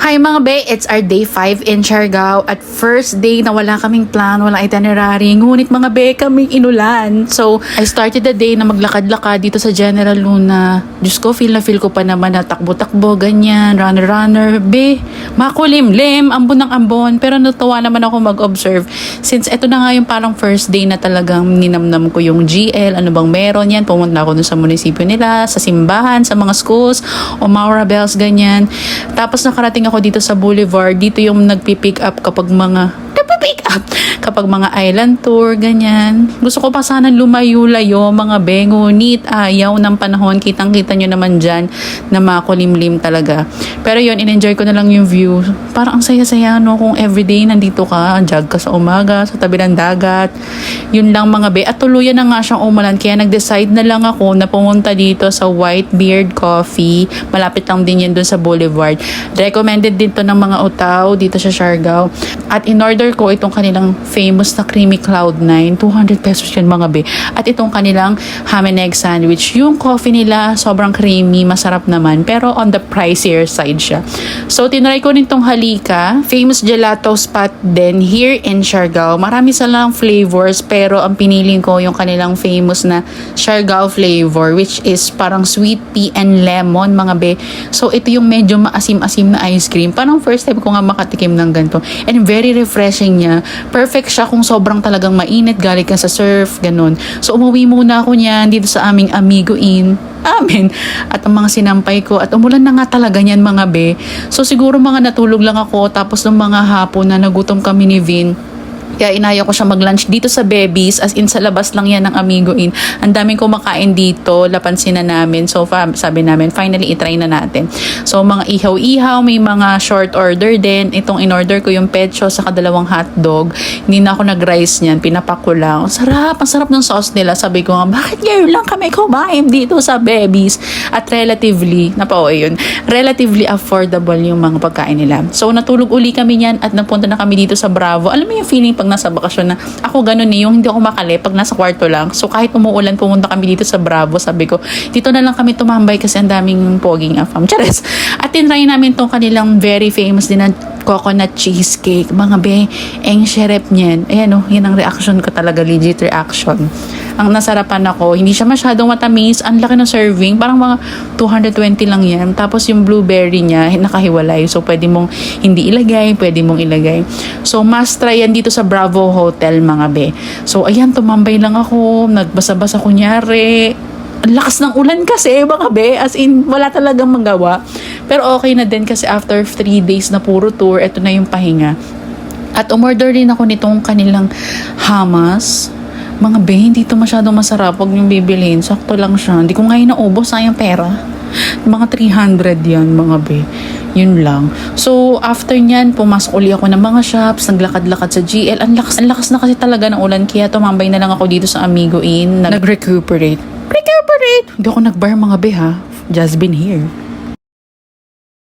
Hi mga be, it's our day 5 in Siargao. At first day na wala kaming plan, walang itinerary. Ngunit mga be, kaming inulan. So, I started the day na maglakad-lakad dito sa General Luna. Diyos ko, feel ko pa naman na takbo-takbo, ganyan, runner-runner. Be, makulimlim, ambon ng ambon. Pero natuwa naman ako mag-observe. Since eto na nga yung parang first day na talagang ninamnam ko yung GL, ano bang meron yan. Pumunta ako dun sa munisipyo nila, sa simbahan, sa mga schools, o Maura Bells, ganyan. Tapos nakarating ako dito sa Boulevard, dito yung nagpipick up kapag mga island tour, ganyan. Gusto ko pa sana lumayo-layo, mga be, ngunit ayaw ng panahon. Kitang-kita nyo naman dyan na makulimlim talaga. Pero yun, in-enjoy ko na lang yung view. Parang ang saya-saya, no, kung everyday nandito ka, jog ka sa umaga, sa tabi ng dagat. Yun lang mga be. At tuluyan na nga siyang umulan, kaya nag-decide na lang ako na pumunta dito sa Whitebeard Coffee. Malapit lang din yan dun sa Boulevard. Recommended din to ng mga utaw dito sa Siargao. At in-order ko itong kanilang famous na creamy cloud9, 200 pesos yun mga be. At itong kanilang ham and egg sandwich. Yung coffee nila sobrang creamy, masarap naman, pero on the pricier side siya. So tinry ko rin itong Halika, famous gelato spot din here in Siargao. Marami silang flavors, pero ang piniling ko yung kanilang famous na Siargao flavor, which is parang sweet pea and lemon mga be. So ito yung medyo maasim-asim na ice cream. Parang first time ko nga makatikim ng ganito. And very refreshing niya. Perfect siya kung sobrang talagang mainit, galing ka sa surf, ganun. So umuwi muna ako niyan dito sa aming Amigo Inn. Amen. At ang mga sinampay ko. At umulan na nga talaga niyan mga be. So siguro mga natulog lang ako. Tapos ng mga hapon na nagutom kami ni Vin, kaya inaya ko siya mag-lunch dito sa Babies, as in sa labas lang yan ng Amigo Inn. Ang daming kumakain dito, napansin na namin. So sabi namin, finally itry na natin. So mga ihaw-ihaw, may mga short order din. Itong in-order ko yung pecho sa kadalawang hotdog. Hindi na ako nag-rice niyan, pinapako lang. Ang sarap ng sauce nila. Sabi ko nga, bakit ngayon lang kami kumain dito sa Babies? At relatively affordable yung mga pagkain nila. So natulog uli kami niyan at napunta na kami dito sa Bravo. Alam mo yung feeling pag nasa bakasyon na ako ganun yung hindi ako makali pag nasa kwarto lang. So kahit umuulan, pumunta kami dito sa Bravo. Sabi ko, dito na lang kami tumambay kasi ang daming poging afam. Chares! At tinry namin tong kanilang very famous din na coconut cheesecake. Mga be, ang syrup niyan. Ayan o, yan ang reaction ko talaga, legit reaction. Ang nasarapan ako, hindi siya masyadong matamis. Ang laki ng serving, parang mga 220 lang yan. Tapos yung blueberry niya, nakahiwalay. So pwede mong hindi ilagay, pwede mong ilagay. So must try yan dito sa Bravo Hotel mga be. So ayan, tumambay lang ako, nagbasa-basa kunyari. Ang lakas ng ulan kasi mga be, as in wala talagang magawa. Pero okay na din kasi after 3 days na puro tour, ito na yung pahinga. At umorder din ako nitong kanilang hummus. Mga be, hindi ito masyadong masarap pag yung bibilhin. Sakto lang siya. Hindi ko ngayon naubos, sayang pera. Mga 300 yan mga be. Yun lang. So after nyan, pumasok uli ako ng mga shops, naglakad-lakad sa GL. Ang lakas na kasi talaga ng ulan, kaya tumambay na lang ako dito sa Amigo Inn. Nag-recuperate. Hindi ako nag-bar mga be ha. Just been here.